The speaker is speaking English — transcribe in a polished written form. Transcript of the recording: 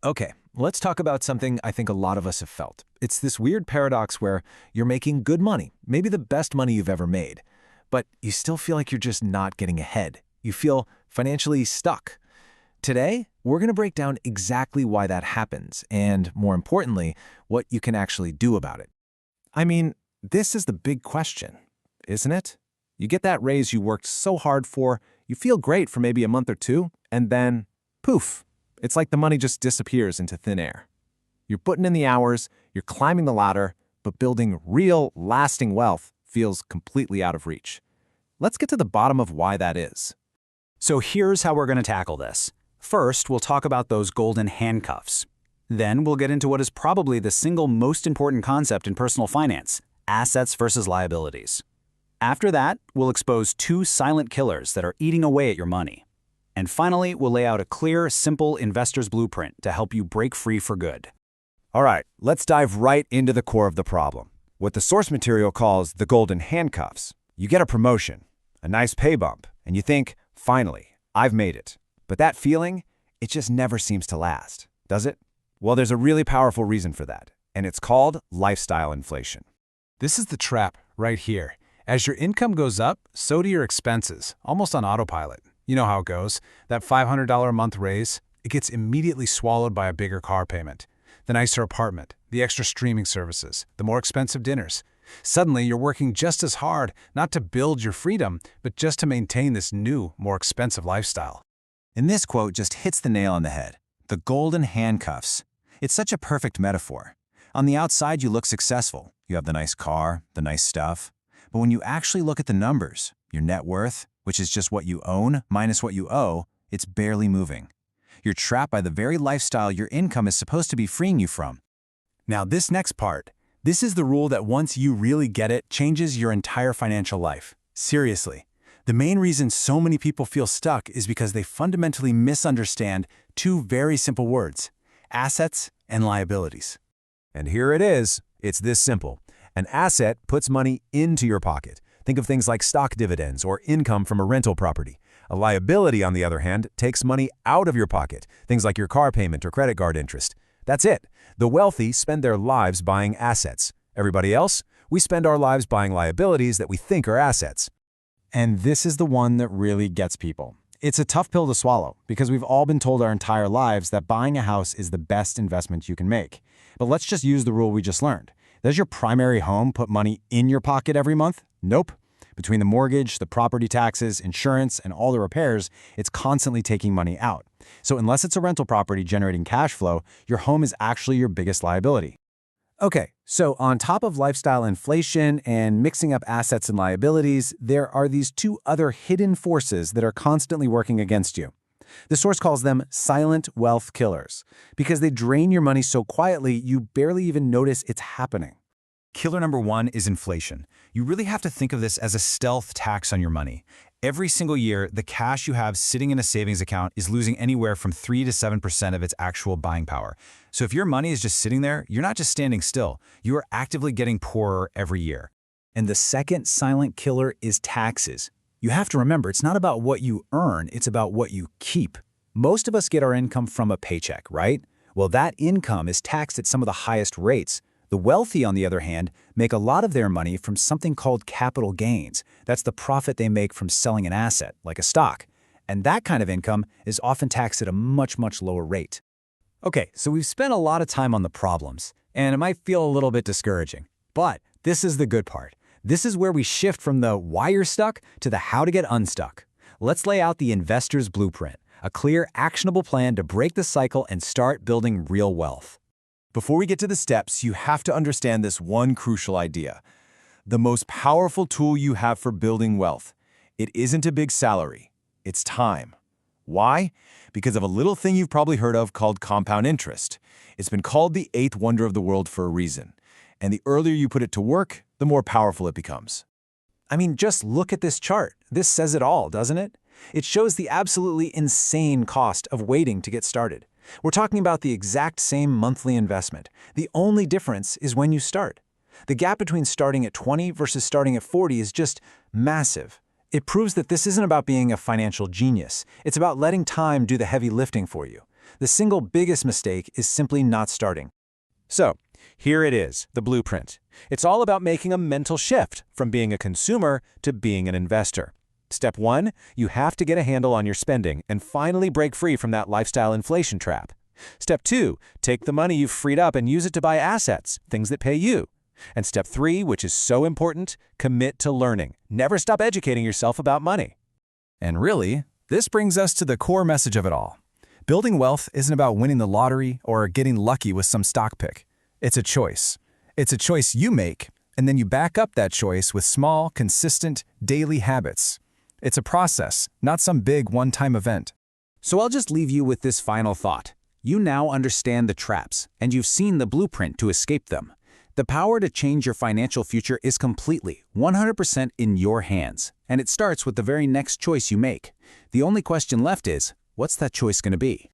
Okay, let's talk about something I think a lot of us have felt. It's this weird paradox where you're making good money, maybe the best money you've ever made, but you still feel like you're just not getting ahead. You feel financially stuck. Today, we're going to break down exactly why that happens and, more importantly, what you can actually do about it. I mean, this is the big question, isn't it? You get that raise you worked so hard for, you feel great for maybe a month or two, and then, poof, it's like the money just disappears into thin air. You're putting in the hours, you're climbing the ladder, but building real, lasting wealth feels completely out of reach. Let's get to the bottom of why that is. So here's how we're going to tackle this. First, we'll talk about those golden handcuffs. Then we'll get into what is probably the single most important concept in personal finance, assets versus liabilities. After that, we'll expose two silent killers that are eating away at your money. And finally, we'll lay out a clear, simple investor's blueprint to help you break free for good. All right, let's dive right into the core of the problem. What the source material calls the golden handcuffs. You get a promotion, a nice pay bump, and you think, finally, I've made it. But that feeling, it just never seems to last, does it? Well, there's a really powerful reason for that, and it's called lifestyle inflation. This is the trap right here. As your income goes up, so do your expenses, almost on autopilot. You know how it goes. That $500 a month raise, it gets immediately swallowed by a bigger car payment, the nicer apartment, the extra streaming services, the more expensive dinners. Suddenly, you're working just as hard, not to build your freedom, but just to maintain this new, more expensive lifestyle. And this quote just hits the nail on the head. The golden handcuffs. It's such a perfect metaphor. On the outside, you look successful. You have the nice car, the nice stuff. But when you actually look at the numbers, your net worth, which is just what you own minus what you owe, it's barely moving. You're trapped by the very lifestyle your income is supposed to be freeing you from. Now this next part, this is the rule that once you really get it, changes your entire financial life. Seriously. The main reason so many people feel stuck is because they fundamentally misunderstand two very simple words: assets and liabilities. And here it is. It's this simple. An asset puts money into your pocket. Think of things like stock dividends or income from a rental property. A liability, on the other hand, takes money out of your pocket, things like your car payment or credit card interest. That's it. The wealthy spend their lives buying assets. Everybody else, we spend our lives buying liabilities that we think are assets. And this is the one that really gets people. It's a tough pill to swallow because we've all been told our entire lives that buying a house is the best investment you can make. But let's just use the rule we just learned. Does your primary home put money in your pocket every month? Nope. Between the mortgage, the property taxes, insurance, and all the repairs, it's constantly taking money out. So unless it's a rental property generating cash flow, your home is actually your biggest liability. Okay, so on top of lifestyle inflation and mixing up assets and liabilities, there are these two other hidden forces that are constantly working against you. The source calls them silent wealth killers because they drain your money so quietly you barely even notice it's happening. Killer number one is inflation. You really have to think of this as a stealth tax on your money. Every single year, the cash you have sitting in a savings account is losing anywhere from 3 to 7% of its actual buying power. So if your money is just sitting there, you're not just standing still. You are actively getting poorer every year. And the second silent killer is taxes. You have to remember, it's not about what you earn, it's about what you keep. Most of us get our income from a paycheck, right? Well, that income is taxed at some of the highest rates. The wealthy, on the other hand, make a lot of their money from something called capital gains. That's the profit they make from selling an asset, like a stock. And that kind of income is often taxed at a much, much lower rate. Okay, so we've spent a lot of time on the problems, and it might feel a little bit discouraging. But this is the good part. This is where we shift from the why you're stuck to the how to get unstuck. Let's lay out the investor's blueprint, a clear, actionable plan to break the cycle and start building real wealth. Before we get to the steps, you have to understand this one crucial idea. The most powerful tool you have for building wealth, it isn't a big salary, it's time. Why? Because of a little thing you've probably heard of called compound interest. It's been called the eighth wonder of the world for a reason. And the earlier you put it to work, the more powerful it becomes. I mean, just look at this chart. This says it all, doesn't it? It shows the absolutely insane cost of waiting to get started. We're talking about the exact same monthly investment. The only difference is when you start. The gap between starting at 20 versus starting at 40 is just massive. It proves that this isn't about being a financial genius. It's about letting time do the heavy lifting for you. The single biggest mistake is simply not starting. So, here it is, the blueprint. It's all about making a mental shift from being a consumer to being an investor. Step 1, you have to get a handle on your spending and finally break free from that lifestyle inflation trap. Step 2, take the money you've freed up and use it to buy assets, things that pay you. And step 3, which is so important, commit to learning. Never stop educating yourself about money. And really, this brings us to the core message of it all. Building wealth isn't about winning the lottery or getting lucky with some stock pick. It's a choice. It's a choice you make, and then you back up that choice with small, consistent, daily habits. It's a process, not some big one-time event. So I'll just leave you with this final thought. You now understand the traps, and you've seen the blueprint to escape them. The power to change your financial future is completely, 100% in your hands, and it starts with the very next choice you make. The only question left is, what's that choice going to be?